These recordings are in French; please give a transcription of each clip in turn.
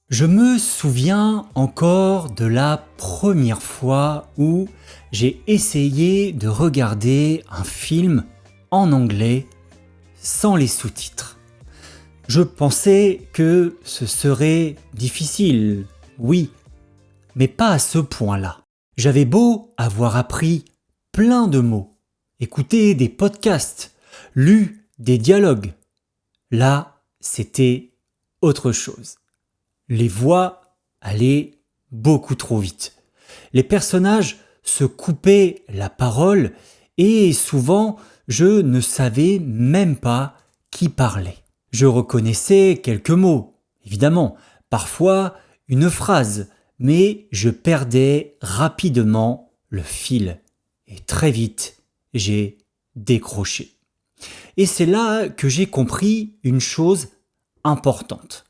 Je me souviens encore de la première fois où j'ai essayé de regarder un film en anglais sans les sous-titres. Je pensais que ce serait difficile, oui, mais pas à ce point-là. J'avais beau avoir appris plein de mots, écouté des podcasts, lu des dialogues. Là, c'était autre chose. Les voix allaient beaucoup trop vite. Les personnages se coupaient la parole et souvent je ne savais même pas qui parlait. Je reconnaissais quelques mots, évidemment, parfois une phrase, mais je perdais rapidement le fil. Et très vite, j'ai décroché. Et c'est là que j'ai compris une chose importante.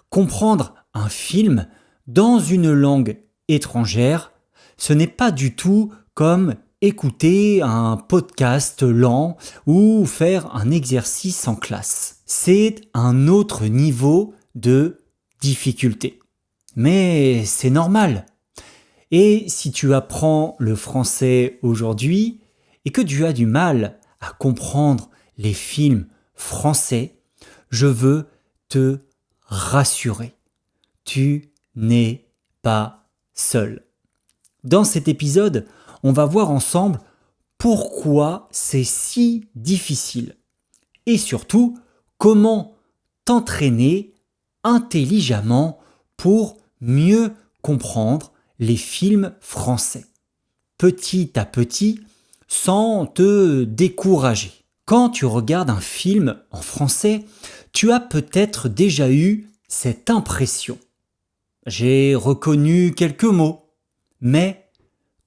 Comprendre un film dans une langue étrangère, ce n'est pas du tout comme écouter un podcast lent ou faire un exercice en classe. C'est un autre niveau de difficulté. Mais c'est normal. Et si tu apprends le français aujourd'hui et que tu as du mal à comprendre les films français, je veux te rassurer. Tu n'es pas seul. Dans cet épisode, on va voir ensemble pourquoi c'est si difficile et surtout comment t'entraîner intelligemment pour mieux comprendre les films français, petit à petit, sans te décourager. Quand tu regardes un film en français, tu as peut-être déjà eu cette impression. J'ai reconnu quelques mots, mais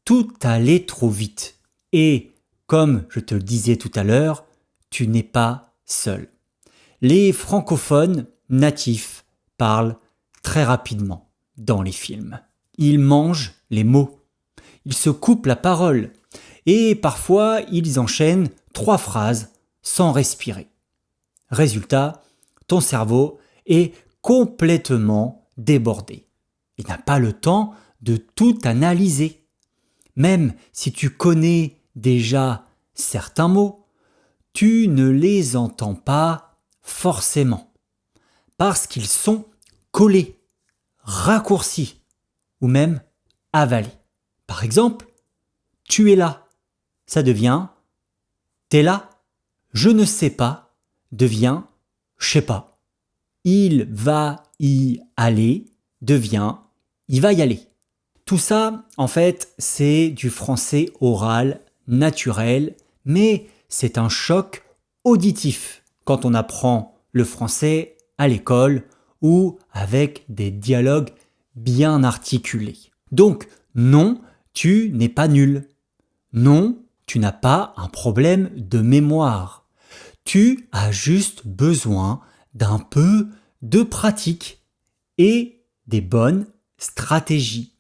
tout allait trop vite. Et, comme je te le disais tout à l'heure, tu n'es pas seul. Les francophones natifs parlent très rapidement dans les films. Ils mangent les mots. Ils se coupent la parole. Et parfois, ils enchaînent 3 phrases sans respirer. Résultat, ton cerveau est complètement débordé. Il n'a pas le temps de tout analyser. Même si tu connais déjà certains mots, tu ne les entends pas forcément. Parce qu'ils sont collés, raccourcis ou même avalés. Par exemple, tu es là, ça devient t'es là. Je ne sais pas devient je sais pas. Il va y aller devient il va y aller. Tout ça, en fait, c'est du français oral naturel, mais c'est un choc auditif quand on apprend le français à l'école ou avec des dialogues bien articulés. Donc, non, tu n'es pas nul. Non, tu n'as pas un problème de mémoire. Tu as juste besoin d'un peu de pratique et des bonnes stratégies.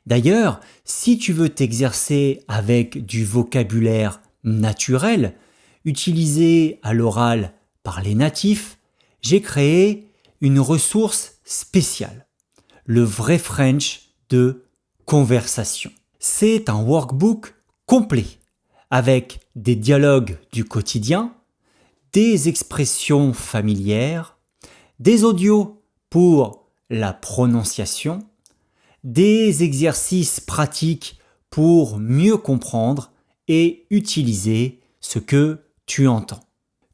D'ailleurs, si tu veux t'exercer avec du vocabulaire naturel, utilisé à l'oral par les natifs, j'ai créé une ressource spéciale, le vrai French de conversation. C'est un workbook complet avec des dialogues du quotidien, des expressions familières, des audios pour la prononciation, des exercices pratiques pour mieux comprendre et utiliser ce que tu entends.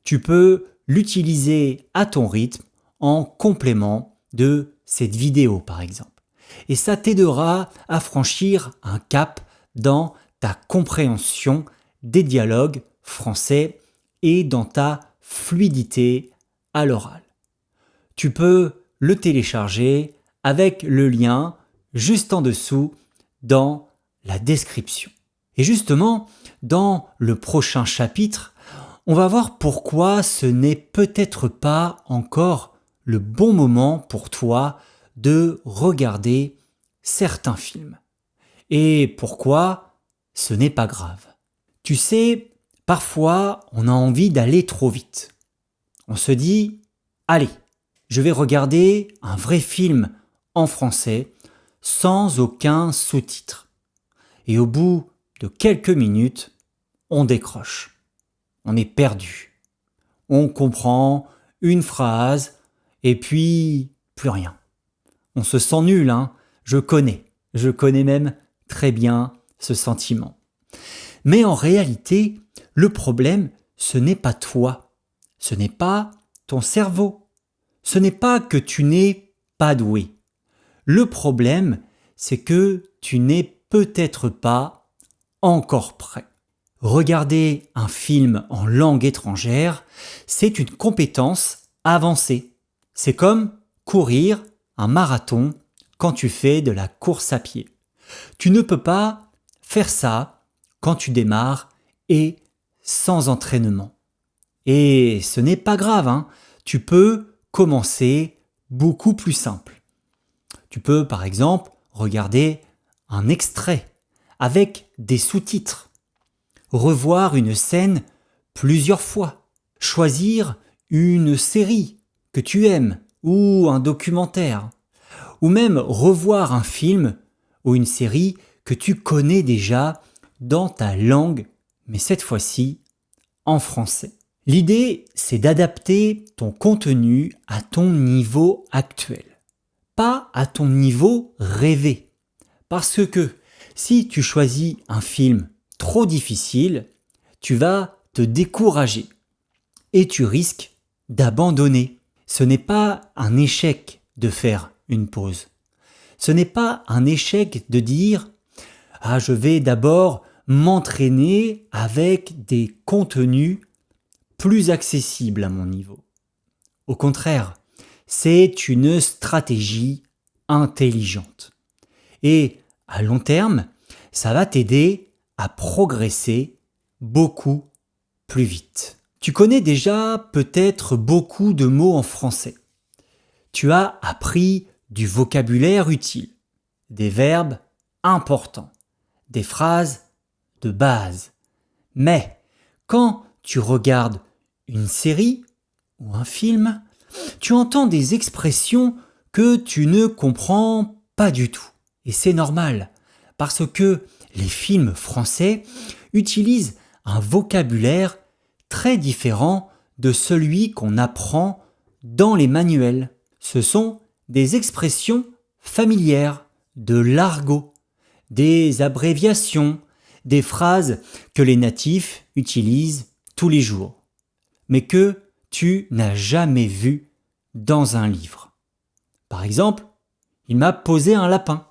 Tu peux l'utiliser à ton rythme en complément de cette vidéo par exemple. Et ça t'aidera à franchir un cap dans ta compréhension des dialogues français et dans ta fluidité à l'oral. Tu peux le télécharger avec le lien juste en dessous dans la description. Et justement, dans le prochain chapitre, on va voir pourquoi ce n'est peut-être pas encore le bon moment pour toi de regarder certains films. Et pourquoi ce n'est pas grave. Tu sais, parfois on a envie d'aller trop vite. On se dit, allez, je vais regarder un vrai film en français sans aucun sous-titre. Et au bout de quelques minutes, on décroche. On est perdu. On comprend une phrase et puis plus rien. On se sent nul, hein. Je connais même très bien ce sentiment. Mais en réalité, le problème, ce n'est pas toi. Ce n'est pas ton cerveau. Ce n'est pas que tu n'es pas doué. Le problème, c'est que tu n'es peut-être pas encore prêt. Regarder un film en langue étrangère, c'est une compétence avancée. C'est comme courir un marathon quand tu fais de la course à pied. Tu ne peux pas faire ça quand tu démarres et sans entraînement. Et ce n'est pas grave, hein. Tu peux commencer beaucoup plus simple. Tu peux par exemple regarder un extrait avec des sous-titres, revoir une scène plusieurs fois, choisir une série que tu aimes ou un documentaire, ou même revoir un film ou une série que tu connais déjà dans ta langue, mais cette fois-ci en français. L'idée, c'est d'adapter ton contenu à ton niveau actuel, pas à ton niveau rêvé. Parce que si tu choisis un film trop difficile, tu vas te décourager et tu risques d'abandonner. Ce n'est pas un échec de faire une pause. Ce n'est pas un échec de dire « Ah, je vais d'abord m'entraîner avec des contenus plus accessibles à mon niveau ». Au contraire, c'est une stratégie intelligente. Et à long terme, ça va t'aider à progresser beaucoup plus vite. Tu connais déjà peut-être beaucoup de mots en français. Tu as appris du vocabulaire utile, des verbes importants, des phrases de base. Mais quand tu regardes une série ou un film, tu entends des expressions que tu ne comprends pas du tout. Et c'est normal, parce que les films français utilisent un vocabulaire très différent de celui qu'on apprend dans les manuels. Ce sont des expressions familières, de l'argot, des abréviations, des phrases que les natifs utilisent tous les jours, mais que tu n'as jamais vues dans un livre. Par exemple, il m'a posé un lapin.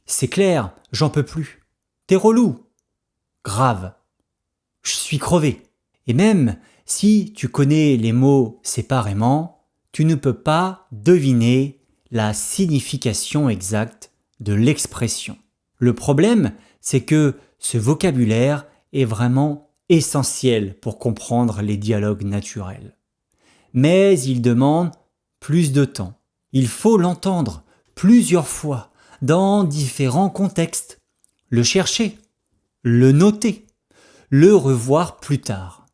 C'est clair, j'en peux plus. T'es relou. Grave. Je suis crevé. Et même si tu connais les mots séparément, tu ne peux pas deviner la signification exacte de l'expression. Le problème, c'est que ce vocabulaire est vraiment essentiel pour comprendre les dialogues naturels. Mais il demande plus de temps. Il faut l'entendre plusieurs fois dans différents contextes, le chercher, le noter, le revoir plus tard.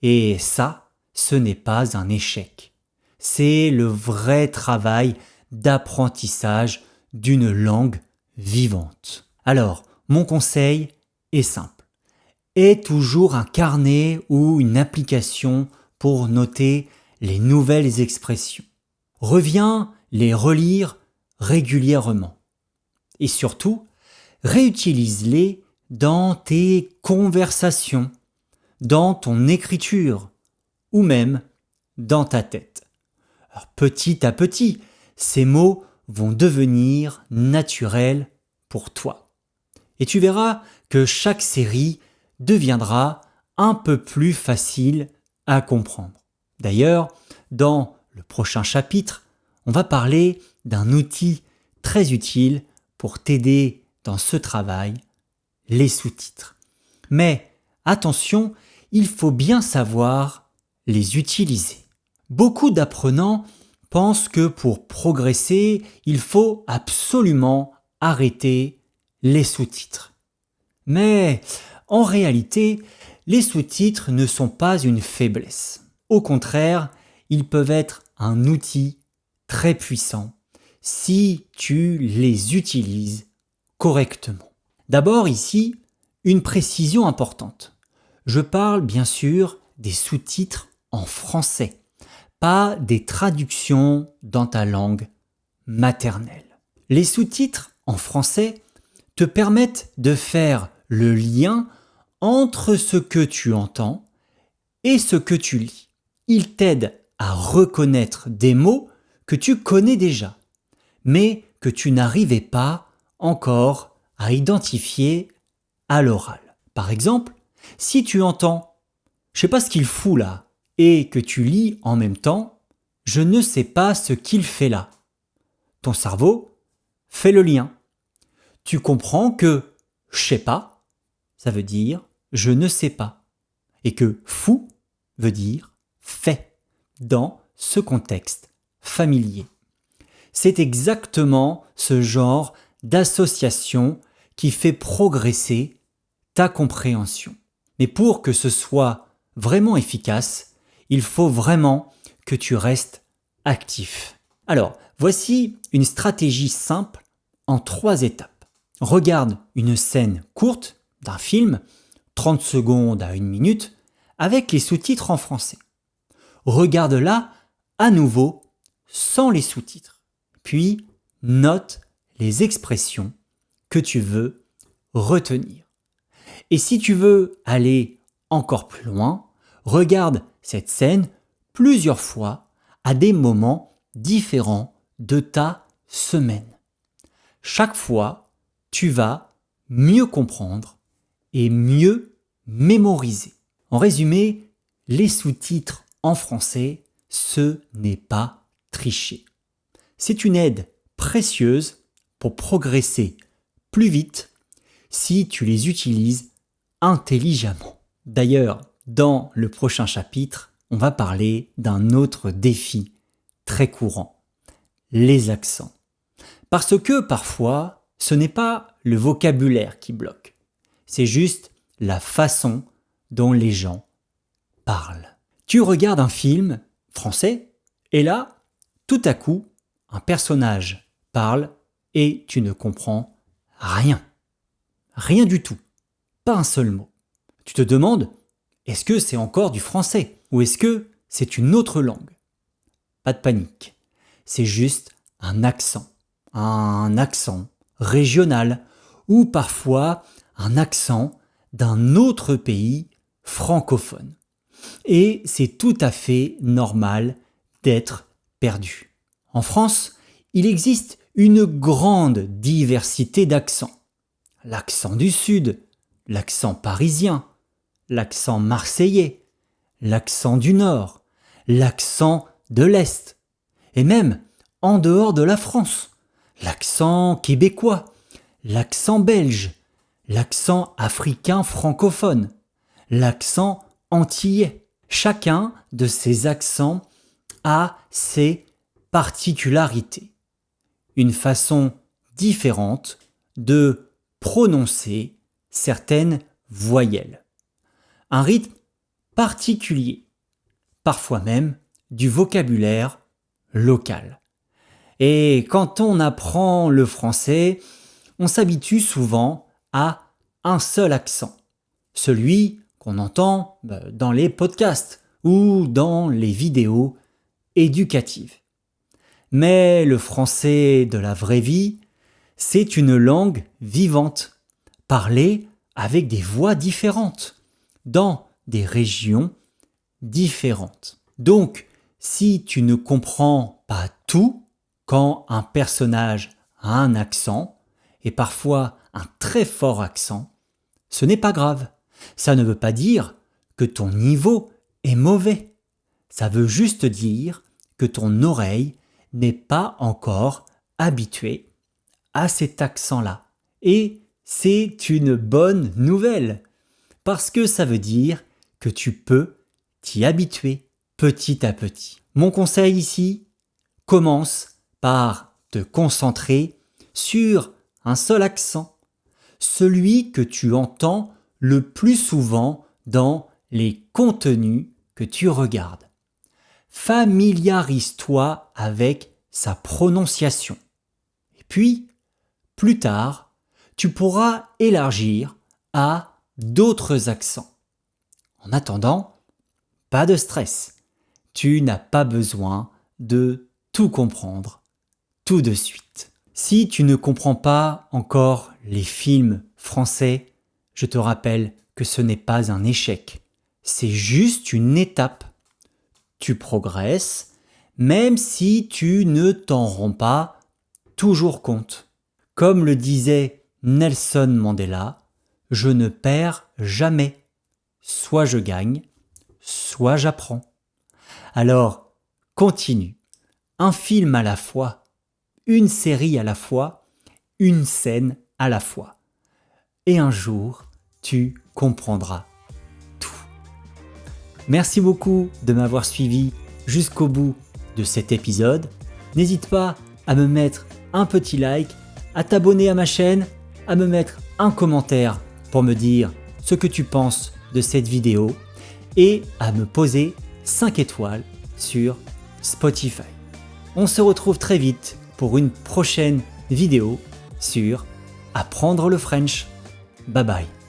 Et ça, ce n'est pas un échec. C'est le vrai travail d'apprentissage d'une langue vivante. Alors, mon conseil est simple. Aie toujours un carnet ou une application pour noter les nouvelles expressions. Reviens les relire régulièrement. Et surtout, réutilise-les dans tes conversations, dans ton écriture ou même dans ta tête. Alors, petit à petit, ces mots vont devenir naturels pour toi. Et tu verras que chaque série deviendra un peu plus facile à comprendre. D'ailleurs, dans le prochain chapitre, on va parler d'un outil très utile pour t'aider dans ce travail, les sous-titres. Mais attention, il faut bien savoir les utiliser. Beaucoup d'apprenants pensent que pour progresser, il faut absolument arrêter les sous-titres. Mais en réalité, les sous-titres ne sont pas une faiblesse. Au contraire, ils peuvent être un outil très puissants si tu les utilises correctement. D'abord ici, une précision importante. Je parle bien sûr des sous-titres en français, pas des traductions dans ta langue maternelle. Les sous-titres en français te permettent de faire le lien entre ce que tu entends et ce que tu lis. Ils t'aident à reconnaître des mots que tu connais déjà, mais que tu n'arrivais pas encore à identifier à l'oral. Par exemple, si tu entends « je sais pas ce qu'il fout là » et que tu lis en même temps « je ne sais pas ce qu'il fait là », ton cerveau fait le lien. Tu comprends que « je sais pas » ça veut dire « je ne sais pas » et que « fou » veut dire « fait » dans ce contexte familier. C'est exactement ce genre d'association qui fait progresser ta compréhension. Mais pour que ce soit vraiment efficace, il faut vraiment que tu restes actif. Alors, voici une stratégie simple en 3 étapes. Regarde une scène courte d'un film, 30 secondes à 1 minute, avec les sous-titres en français. Regarde-la à nouveau sans les sous-titres. Puis, note les expressions que tu veux retenir. Et si tu veux aller encore plus loin, regarde cette scène plusieurs fois à des moments différents de ta semaine. Chaque fois, tu vas mieux comprendre et mieux mémoriser. En résumé, les sous-titres en français, ce n'est pas tricher. C'est une aide précieuse pour progresser plus vite si tu les utilises intelligemment. D'ailleurs, dans le prochain chapitre, on va parler d'un autre défi très courant, les accents. Parce que parfois, ce n'est pas le vocabulaire qui bloque, c'est juste la façon dont les gens parlent. Tu regardes un film français et là, tout à coup, un personnage parle et tu ne comprends rien. Rien du tout. Pas un seul mot. Tu te demandes, est-ce que c'est encore du français ou est-ce que c'est une autre langue? Pas de panique. C'est juste un accent régional ou parfois un accent d'un autre pays francophone. Et c'est tout à fait normal d'être perdu. En France, il existe une grande diversité d'accents. L'accent du Sud, l'accent parisien, l'accent marseillais, l'accent du Nord, l'accent de l'Est, et même en dehors de la France, l'accent québécois, l'accent belge, l'accent africain francophone, l'accent antillais. Chacun de ces accents a ses particularités, une façon différente de prononcer certaines voyelles, un rythme particulier, parfois même du vocabulaire local. Et quand on apprend le français, on s'habitue souvent à un seul accent, celui qu'on entend dans les podcasts ou dans les vidéos éducatives. Mais le français de la vraie vie, c'est une langue vivante, parlée avec des voix différentes, dans des régions différentes. Donc, si tu ne comprends pas tout, quand un personnage a un accent, et parfois un très fort accent, ce n'est pas grave. Ça ne veut pas dire que ton niveau est mauvais. Ça veut juste dire que ton oreille n'est pas encore habituée à cet accent-là. Et c'est une bonne nouvelle, parce que ça veut dire que tu peux t'y habituer petit à petit. Mon conseil ici, commence par te concentrer sur un seul accent, celui que tu entends le plus souvent dans les contenus que tu regardes. Familiarise-toi avec sa prononciation. Et puis, plus tard, tu pourras élargir à d'autres accents. En attendant, pas de stress. Tu n'as pas besoin de tout comprendre tout de suite. Si tu ne comprends pas encore les films français, je te rappelle que ce n'est pas un échec. C'est juste une étape. Tu progresses, même si tu ne t'en rends pas toujours compte. Comme le disait Nelson Mandela, je ne perds jamais. Soit je gagne, soit j'apprends. Alors, continue. Un film à la fois, une série à la fois, une scène à la fois. Et un jour, tu comprendras tout. Merci beaucoup de m'avoir suivi jusqu'au bout de cet épisode. N'hésite pas à me mettre un petit like, à t'abonner à ma chaîne, à me mettre un commentaire pour me dire ce que tu penses de cette vidéo et à me poser 5 étoiles sur Spotify. On se retrouve très vite pour une prochaine vidéo sur Apprendre le French. Bye bye.